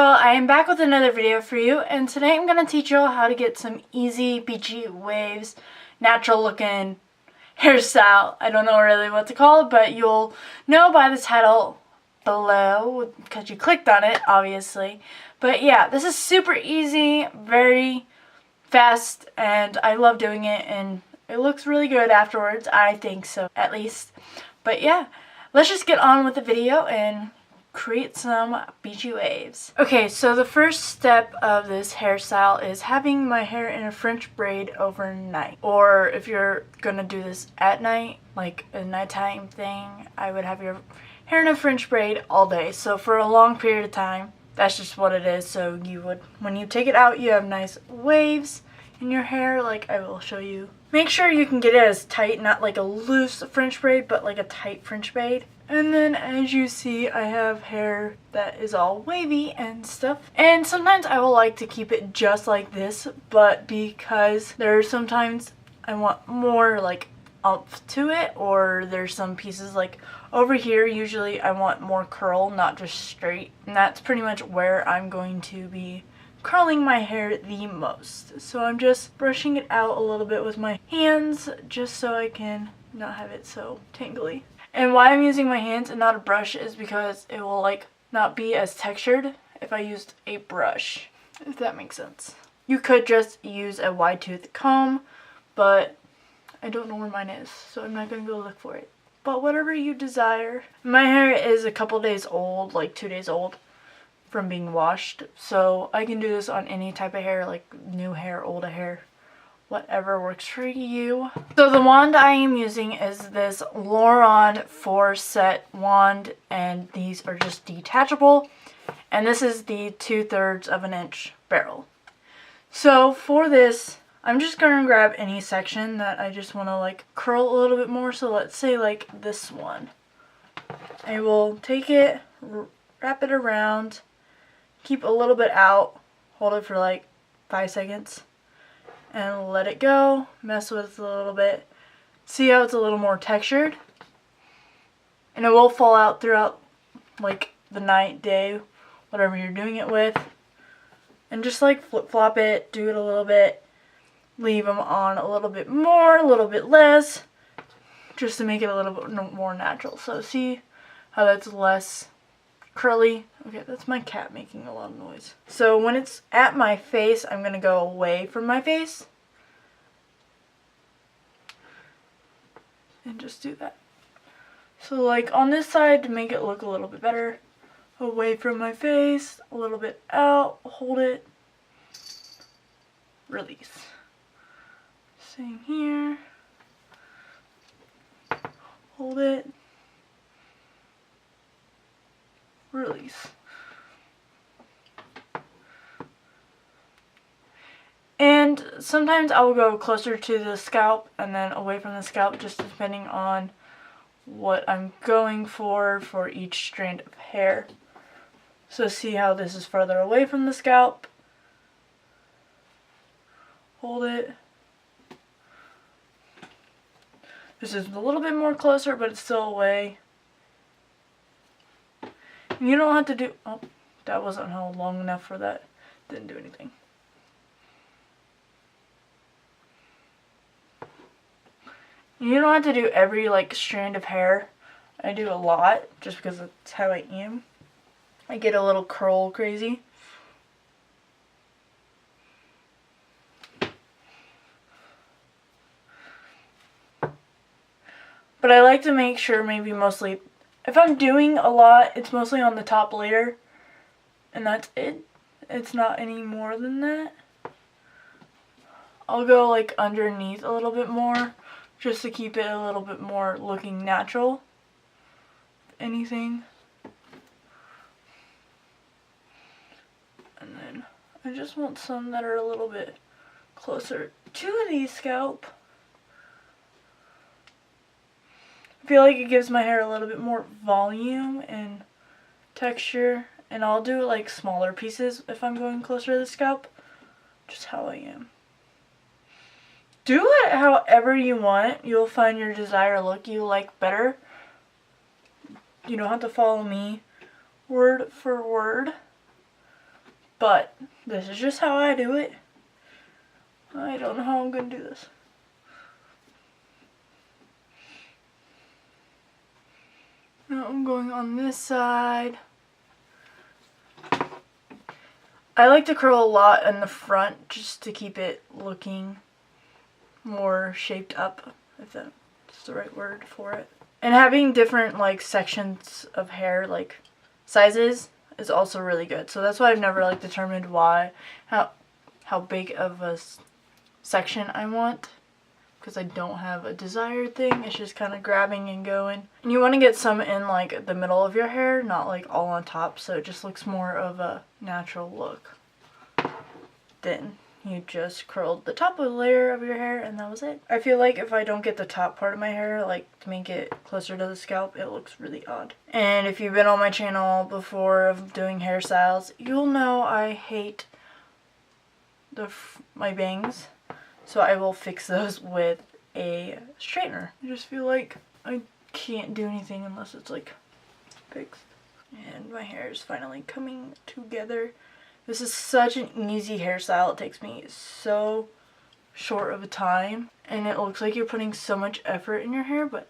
y'all, I am back with another video for you, and today I'm going to teach y'all how to get some easy beachy waves, natural looking hairstyle. I don't know really what to call it, but you'll know by the title below because you clicked on it, obviously. But yeah, this is super easy, very fast, and I love doing it, and it looks really good afterwards. I think so, at least. But yeah, let's just get on with the video and create some beachy waves. Okay, so the first step of this hairstyle is having my hair in a French braid overnight. Or if you're gonna do this at night, like a nighttime thing, I would have your hair in a French braid all day. So for a long period of time, that's just what it is. So you would, when you take it out, you have nice waves in your hair, like I will show you. Make sure you can get it as tight, not like a loose French braid, but like a tight French braid. And then as you see, I have hair that is all wavy and stuff. And sometimes I will like to keep it just like this, but because there are sometimes I want more like up to it, or there's some pieces like over here, usually I want more curl, not just straight. And that's pretty much where I'm going to be curling my hair the most. So I'm just brushing it out a little bit with my hands just so I can not have it so tangly. And why I'm using my hands and not a brush is because it will like not be as textured if I used a brush, if that makes sense. You could just use a wide tooth comb, but I don't know where mine is, so I'm not going to go look for it. But whatever you desire. My hair is a couple days old, like 2 days old from being washed, so I can do this on any type of hair, like new hair, old hair, whatever works for you. So the wand I am using is this Loron 4-set wand, and these are just detachable, and this is the 2/3 of an inch barrel. So for this, I'm just gonna grab any section that I just want to like curl a little bit more. So let's say like this one. I will take it, wrap it around, keep a little bit out, hold it for like 5 seconds, and let it go, mess with it a little bit. See how it's a little more textured? And it will fall out throughout like the night, day, whatever you're doing it with. And just like flip-flop it, do it a little bit, leave them on a little bit more, a little bit less, just to make it a little bit more natural. So see how that's less curly? Okay, that's my cat making a lot of noise. So when it's at my face, I'm going to go away from my face and just do that. So like on this side, to make it look a little bit better, away from my face, a little bit out, hold it, release. Same here, hold it, release. And sometimes I will go closer to the scalp and then away from the scalp, just depending on what I'm going for each strand of hair. So see how this is further away from the scalp. Hold it. This is a little bit more closer, but it's still away. And you don't have to do, oh, that wasn't long enough for that. Didn't do anything. You don't have to do every like strand of hair. I do a lot just because that's how I am. I get a little curl crazy. But I like to make sure maybe mostly, if I'm doing a lot, it's mostly on the top layer. And that's it. It's not any more than that. I'll go like underneath a little bit more, just to keep it a little bit more looking natural, if anything. And then I just want some that are a little bit closer to the scalp. I feel like it gives my hair a little bit more volume and texture, and I'll do like smaller pieces if I'm going closer to the scalp, just how I am. Do it however you want. You'll find your desired look you like better. You don't have to follow me word for word. But this is just how I do it. I don't know how I'm going to do this. Now I'm going on this side. I like to curl a lot in the front just to keep it looking more shaped up, if that's the right word for it. And having different like sections of hair, like sizes, is also really good. So that's why I've never like determined how big of a section I want, because I don't have a desired thing. It's just kind of grabbing and going. And you want to get some in like the middle of your hair, not like all on top, so it just looks more of a natural look. Then you just curled the top of the layer of your hair and that was it. I feel like if I don't get the top part of my hair, like to make it closer to the scalp, it looks really odd. And if you've been on my channel before of doing hairstyles, you'll know I hate my bangs. So I will fix those with a straightener. I just feel like I can't do anything unless it's like fixed. And my hair is finally coming together. This is such an easy hairstyle. It takes me so short of a time. And it looks like you're putting so much effort in your hair, but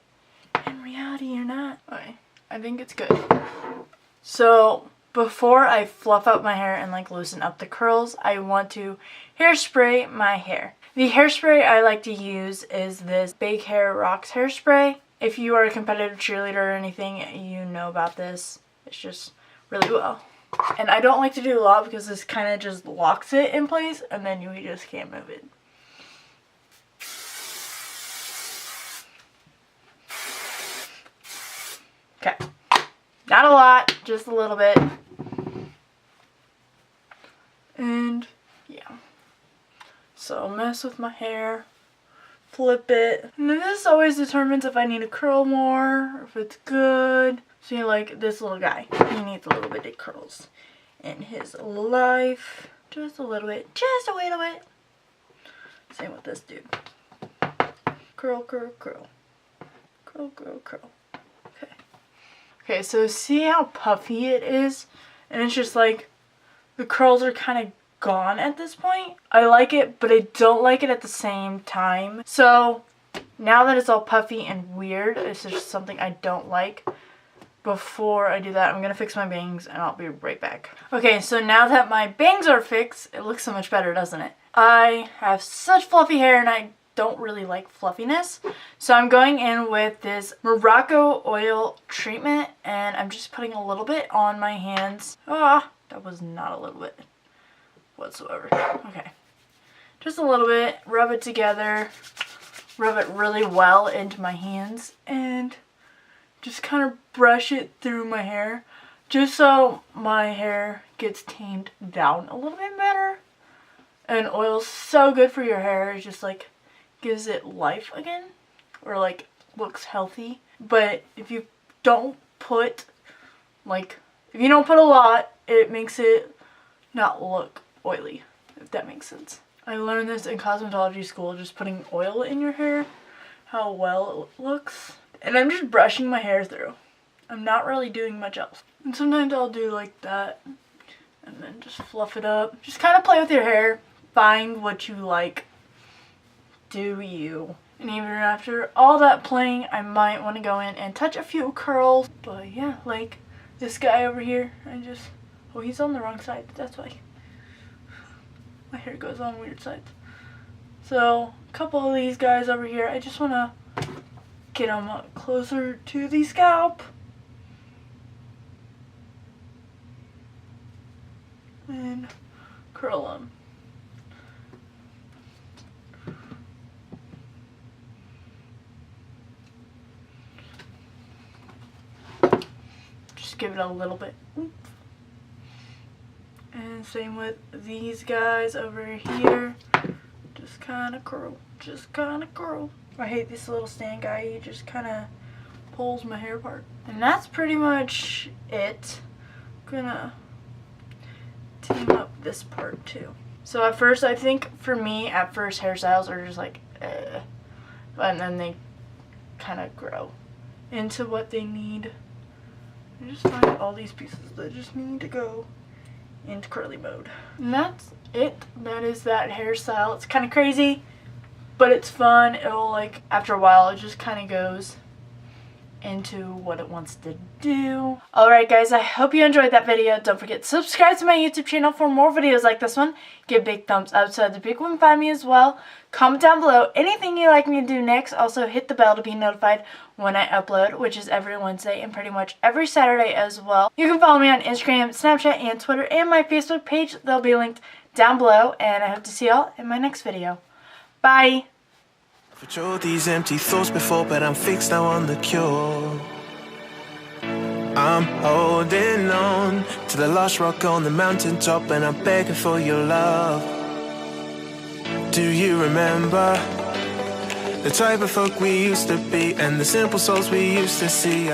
in reality you're not. Okay, I think it's good. So before I fluff out my hair and like loosen up the curls, I want to hairspray my hair. The hairspray I like to use is this Big Hair Rocks hairspray. If you are a competitive cheerleader or anything, you know about this. It's just really well. And I don't like to do a lot because this kind of just locks it in place and then you just can't move it. Okay. Not a lot, just a little bit. And yeah. So mess with my hair, flip it. And then this always determines if I need to curl more, or if it's good. See, like this little guy, he needs a little bit of curls in his life. Just a little bit, just a little bit. Same with this dude. Curl, curl, curl. Curl, curl, curl. Okay. Okay, so see how puffy it is? And it's just like, the curls are kind of gone at this point. I like it, but I don't like it at the same time. So now that it's all puffy and weird, it's just something I don't like. Before I do that, I'm gonna fix my bangs and I'll be right back. Okay, so now that my bangs are fixed, it looks so much better, doesn't it? I have such fluffy hair and I don't really like fluffiness. So I'm going in with this Morocco oil treatment and I'm just putting a little bit on my hands. Ah, that was not a little bit whatsoever. Okay, just a little bit, rub it together, rub it really well into my hands and just kind of brush it through my hair just so my hair gets tamed down a little bit better. And oil's so good for your hair. It just like gives it life again, or like looks healthy. But if you don't put if you don't put a lot, it makes it not look oily, if that makes sense. I learned this in cosmetology school, just putting oil in your hair, how well it looks. And I'm just brushing my hair through. I'm not really doing much else. And sometimes I'll do like that and then just fluff it up. Just kind of play with your hair. Find what you like. Do you. And even after all that playing, I might want to go in and touch a few curls. But yeah, like this guy over here, oh, he's on the wrong side. That's why my hair goes on weird sides. So a couple of these guys over here, I just want to get them closer to the scalp. And curl them. Just give it a little bit. And same with these guys over here. Just kind of curl. Just kind of curl. I hate this little stand guy. He just kind of pulls my hair apart. And that's pretty much it. I'm gonna team up this part too. So at first, I think for me, at first hairstyles are just like, and then they kind of grow into what they need. I just find all these pieces that just need to go into curly mode. And that's it. That is that hairstyle. It's kind of crazy, but it's fun. It'll, like, after a while, it just kind of goes into what it wants to do. Alright guys, I hope you enjoyed that video. Don't forget to subscribe to my YouTube channel for more videos like this one. Give a big thumbs up so that people can find me as well. Comment down below anything you'd like me to do next. Also hit the bell to be notified when I upload, which is every Wednesday and pretty much every Saturday as well. You can follow me on Instagram, Snapchat, and Twitter, and my Facebook page. They'll be linked down below, and I hope to see y'all in my next video. Bye! Patrolled these empty thoughts before, but I'm fixed now on the cure. I'm holding on to the last rock on the mountaintop, and I'm begging for your love. Do you remember the type of folk we used to be, and the simple souls we used to see?